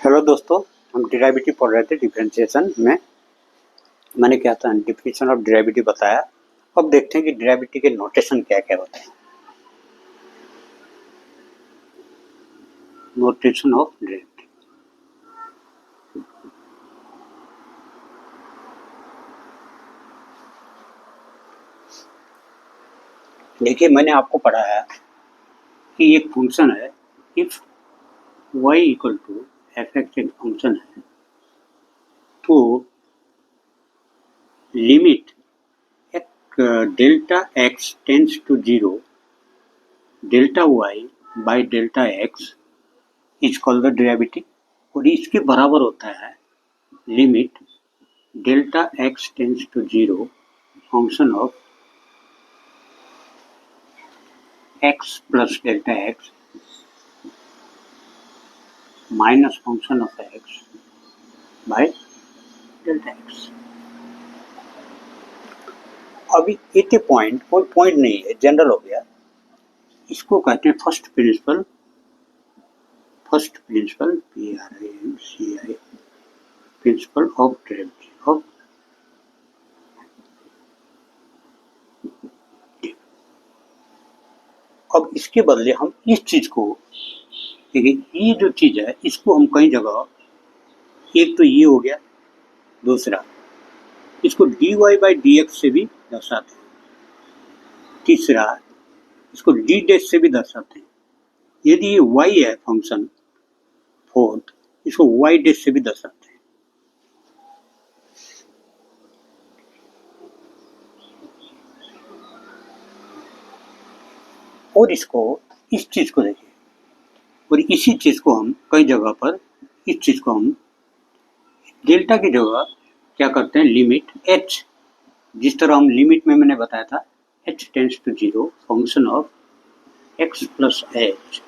Hello दोस्तों, हम derivative पढ़ रहे थे डिफरेंशिएशन में। मैंने क्या था डिफिनेशन ऑफ डेरिवेटिव बताया। अब देखते हैं कि डेरिवेटिव के नोटेशन क्या क्या होते हैं। नोटेशन ऑफ डेरिवेटिव, देखिए मैंने आपको पढ़ाया कि एक फंक्शन है, if y equal to f x एक फंक्शन है तो लिमिट एक delta x tends to zero delta y by delta x is called the derivative. और इसके बराबर होता है limit delta x tends to zero function of x plus delta x minus function of x by delta x। अभी eight point कोई point नहीं है, general हो गया। इसको कहते हैं first principle PRINCI principle of derivative of. अब इसके बदले हम इस चीज को देखिए, ये जो चीज है इसको हम कई जगह, एक तो ये हो गया, दूसरा इसको dy बाई डी एक्स से भी दर्शाते हैं, तीसरा इसको डी डैश से भी दर्शाते हैं। यदि ये y है फंक्शन फोर्थ, इसको y डैश से भी दर्शाते हैं। और इसको इस चीज को देखिए, और इसी चीज को हम कई जगह पर, इस चीज को हम डेल्टा की जगह क्या करते हैं, लिमिट h, जिस तरह हम लिमिट में मैंने बताया था h tends to zero function of x plus h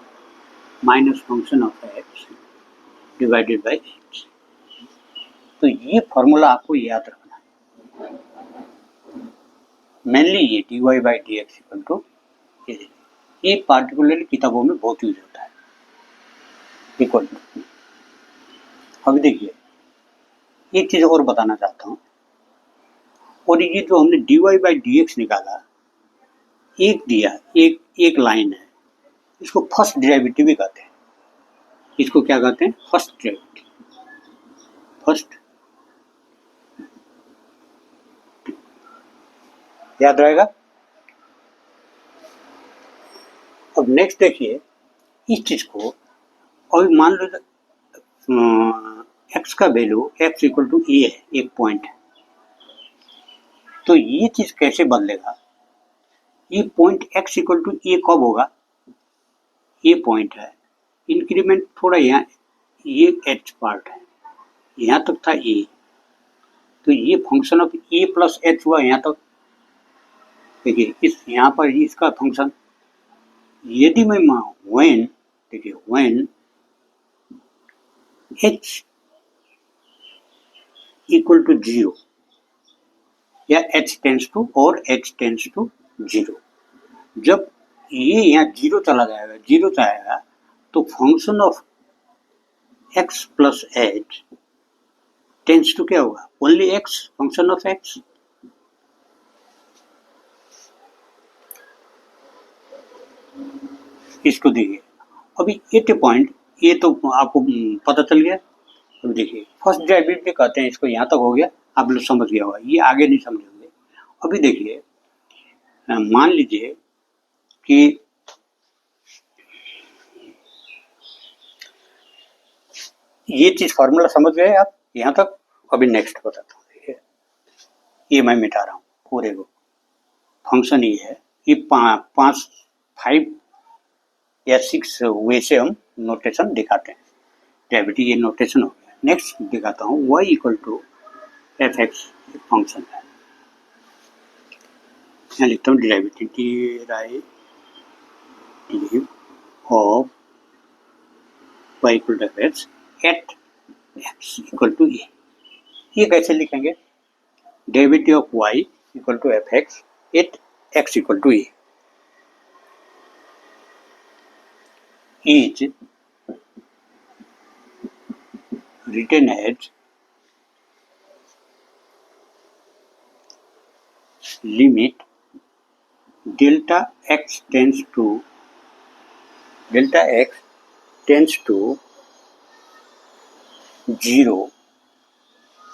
minus function of x divided by h। तो ये फॉर्मूला आपको याद रखना है, मेनली ये dy by d x equal to ये पार्टिकुलरली किताबों में बहुत यूज होता है, इक्वल टू। अब देखिए एक चीज और बताना चाहता हूँ, और ये जो हमने dy बाई डी एक्स निकाला, एक दिया, एक लाइन है, इसको फर्स्ट डेरिवेटिव भी कहते हैं। इसको क्या कहते हैं, फर्स्ट डेरिवेटिव, फर्स्ट, याद रहेगा। अब नेक्स्ट देखिए इस चीज को, और मान लो एक्स का value x equal to a है, एक पॉइंट है, तो ये चीज कैसे बदलेगा, ये पॉइंट एक्स इक्वल टू ए कब होगा, ये पॉइंट है, इंक्रीमेंट थोड़ा यहाँ, ये एच पार्ट है, यहाँ तक था ए, तो ये function of A plus H हुआ यहाँ तक। देखिए इस यहाँ पर इसका फंक्शन, यदि मैं व्हेन, देखिए when h equal to zero या एच टेंस टू और एच टेंस टू जीरो, जब ये यहाँ जीरो चला जाएगा, जीरो जाएगा, तो function of x plus h tends to क्या होगा, only x, function of x. इसको देखिए, अभी एट पॉइंट, ये तो आपको पता चल गया। अब देखिए फर्स्ट डेरिवेटिव कहते हैं, इसको यहाँ तक हो गया, आप लोग समझ गया होगा, ये आगे नहीं समझेंगे। अभी देखिए मान लीजिए कि ये चीज फॉर्मूला समझ गए आप यहाँ तक। अभी नेक्स्ट बताता हूँ, देखिए ये मैं मिटा रहा हूँ पूरे को, फंक्शन ये है, ये 5 या 6 वे से हम नोटेशन दिखाते हैं डेरिवेटिव, ये नोटेशन हो गया। नेक्स्ट दिखाता हूँ, y equal to f x function है, यहाँ लिखता हूँ derivative of y equal to f x at x equal to a. ये कैसे लिखेंगे, derivative of y equal to f x at x equal to a is written as limit delta x tends to 0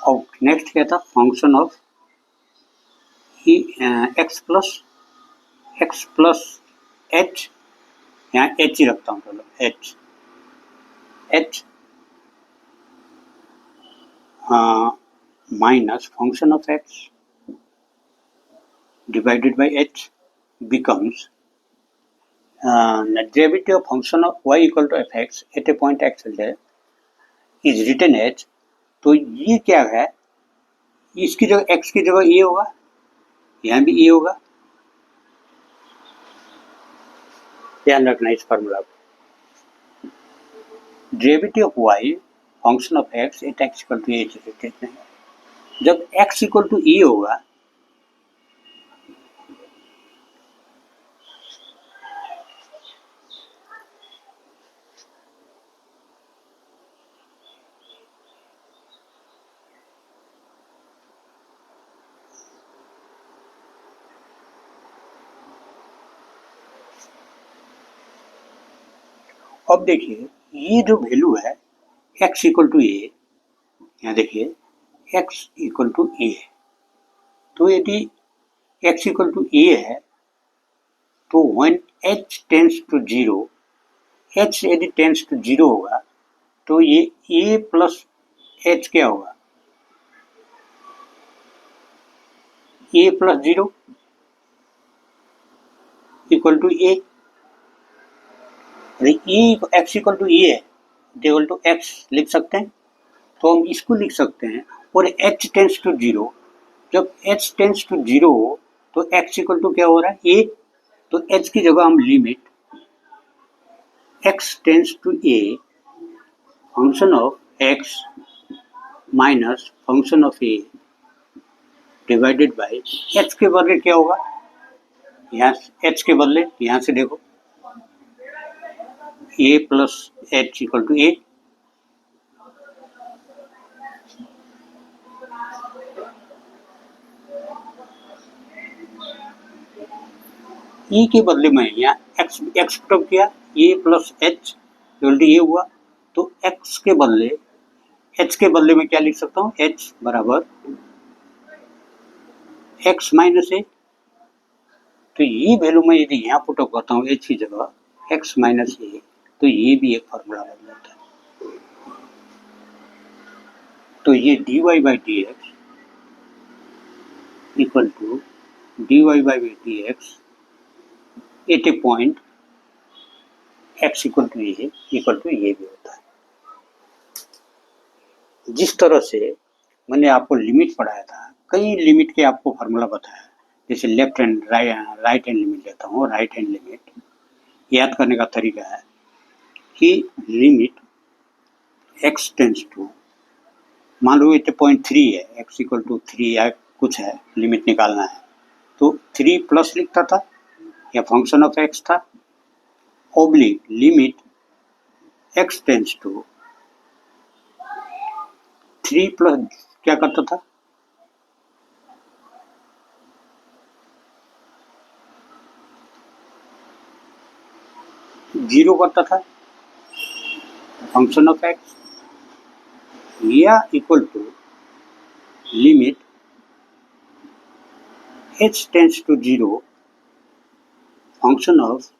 और next क्या था, function of x plus H, यहाँ H ही रखता हूँ, चलो H minus function of x divided by h becomes the derivative of function of y equal to fx at a point x is written as, तो ये क्या है, इसकी जगह x की जगह a होगा, यहाँ भी a होगा, ध्यान रखना इस फॉर्मूला को। Derivative of y function of x at x equal to a, जब x इक्वल टू a होगा अब देखिए ये जो वैल्यू है x इक्वल टू ए, यहाँ देखिए x इक्वल टू ए, तो यदि x इक्वल टू ए है तो when h tends to 0, h यदि टेंस टू 0 होगा तो ये a प्लस h क्या होगा, a plus 0 equal to a, x equal to a है, इक्वल टू एक्स लिख सकते हैं, तो हम इसको लिख सकते हैं। और h टेंस टू 0, जब h टेंस टू 0 हो तो x इक्वल टू क्या हो रहा है, a, तो h की जगह हम limit x tends to a function of x minus function of a divided by h के बदले क्या होगा, यहाँ h के बदले यहाँ से देखो a plus h equal to a, e के बदले में यहाँ x पुट किया, a plus h equal to a हुआ, तो x के बदले h के बदले में क्या लिख सकता हूँ, h बराबर x माइनस a, तो ये वैल्यू मैं यदि यहाँ पुट करता हूँ h की जगह x माइनस a, तो ये भी एक फॉर्मूला बन जाता है। तो ये dy by d x equal to dy by d x at a point x equal to ये भी होता है। जिस तरह से मैंने आपको लिमिट पढ़ाया था, कई लिमिट के आपको फार्मूला बताया, जैसे left hand right hand limit लेता हूँ, राइट हैंड लिमिट याद करने का तरीका है कि लिमिट x टेंस टू, मान लो 8.3 है, x इक्वल टू 3 या कुछ है, लिमिट निकालना है, तो 3 प्लस लिखता था या फंक्शन ऑफ x था, oblique limit x tends to 3 plus क्या करता था, जीरो करता था फंक्शन ऑफ x, या equal to limit h tends to 0 function of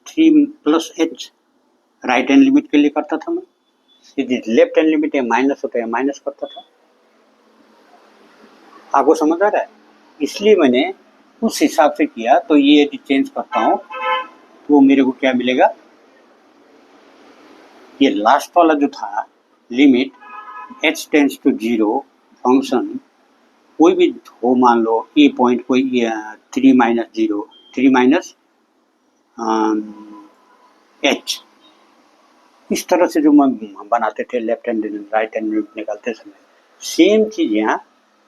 3 plus h, right hand limit के लिए करता था मैं, यदि लेफ्ट हैंड लिमिट है माइनस होता है माइनस करता था। आपको समझ आ रहा है, इसलिए मैंने उस हिसाब से किया। तो ये यदि चेंज करता हूँ तो मेरे को क्या मिलेगा, ये लास्ट वाला जो था limit h tends to 0 function कोई भी हो, मान लो ए पॉइंट कोई 3 माइनस 0, 3 माइनस h, इस तरह से जो हम बनाते थे लेफ्ट हैंड राइट हैंड निकालते समय, सेम चीज यहाँ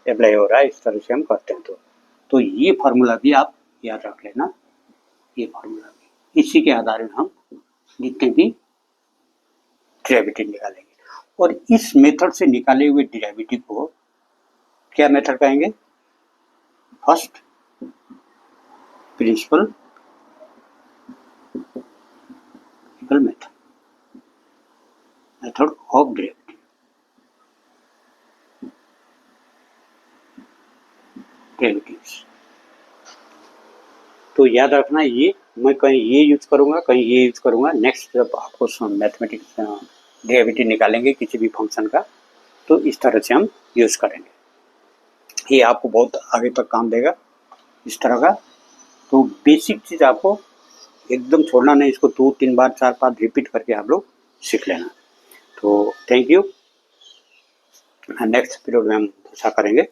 अप्लाई हो रहा है, इस तरह से हम करते हैं। तो ये फार्मूला भी आप याद रख लेना, ये फार्मूला भी, इसी के आधार में हम जितने भी डेरिवेटिव निकालेंगे। और इस मेथड से निकाले हुए डेरिवेटिव को क्या मेथड कहेंगे? First principle method, method of derivatives. तो याद रखना, ये मैं कहीं ये यूज करूंगा, कहीं ये यूज करूंगा। नेक्स्ट जब आपको मैथमेटिक्स डेरिवेटिव निकालेंगे किसी भी फंक्शन का, तो इस तरह से हम यूज करेंगे। ये आपको बहुत आगे तक काम देगा इस तरह का। तो बेसिक चीज आपको एकदम छोड़ना नहीं, इसको 2-3 बार 4 बार रिपीट करके आप लोग सीख लेना। तो थैंक यू। नेक्स्ट पीरियड में हम ऐसा करेंगे।